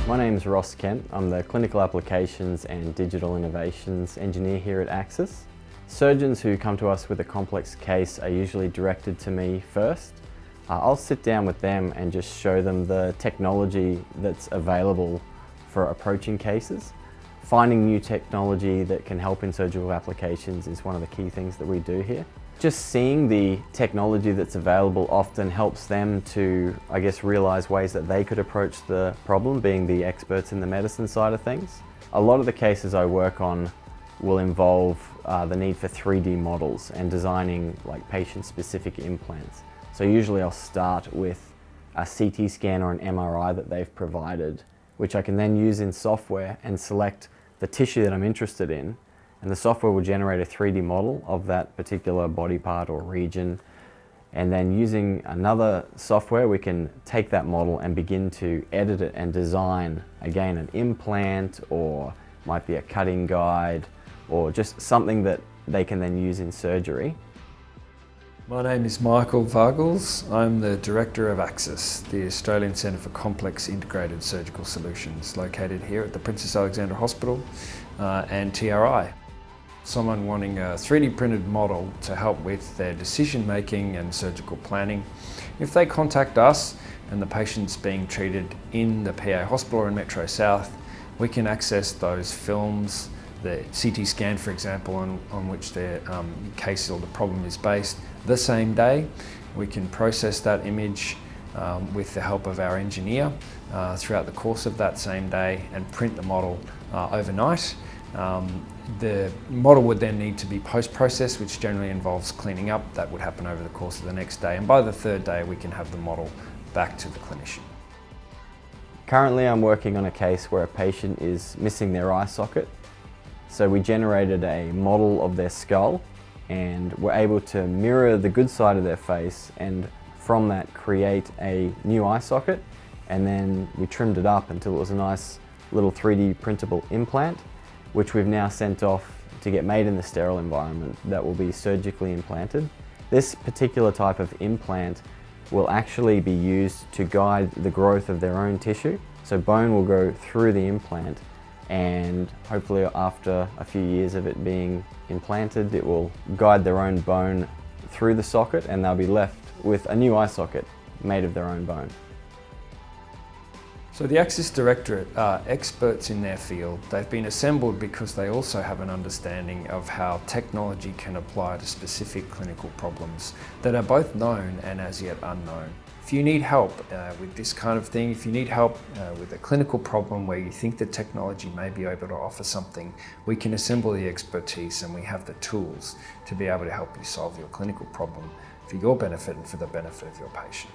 My name is Ross Kent. I'm the Clinical Applications and Digital Innovations Engineer here at ACCISS. Surgeons who come to us with a complex case are usually directed to me first. I'll sit down with them and just show them the technology that's available for approaching cases. Finding new technology that can help in surgical applications is one of the key things that we do here. Just seeing the technology that's available often helps them to, realise ways that they could approach the problem, being the experts in the medicine side of things. A lot of the cases I work on will involve the need for 3D models and designing patient-specific implants. So usually I'll start with a CT scan or an MRI that they've provided, which I can then use in software and select the tissue that I'm interested in, and the software will generate a 3D model of that particular body part or region. And then using another software, we can take that model and begin to edit it and design, again, an implant, or might be a cutting guide, or just something that they can then use in surgery. My name is Michael Vargles. I'm the Director of ACCISS, the Australian Centre for Complex Integrated Surgical Solutions, located here at the Princess Alexandra Hospital and TRI. Someone wanting a 3D printed model to help with their decision making and surgical planning. If they contact us and the patient's being treated in the PA hospital or in Metro South, we can access those films, the CT scan, for example, on which their case or the problem is based, the same day. We can process that image with the help of our engineer throughout the course of that same day and print the model overnight. The model would then need to be post-processed, which generally involves cleaning up. That would happen over the course of the next day, and by the third day we can have the model back to the clinician. Currently I'm working on a case where a patient is missing their eye socket. So we generated a model of their skull and were able to mirror the good side of their face, and from that create a new eye socket, and then we trimmed it up until it was a nice little 3D printable implant, which we've now sent off to get made in the sterile environment that will be surgically implanted. This particular type of implant will actually be used to guide the growth of their own tissue. So bone will go through the implant, and hopefully after a few years of it being implanted, it will guide their own bone through the socket, and they'll be left with a new eye socket made of their own bone. So the ACCISS Directorate are experts in their field. They've been assembled because they also have an understanding of how technology can apply to specific clinical problems that are both known and as yet unknown. If you need help with this kind of thing, if you need help with a clinical problem where you think that technology may be able to offer something, we can assemble the expertise, and we have the tools to be able to help you solve your clinical problem for your benefit and for the benefit of your patient.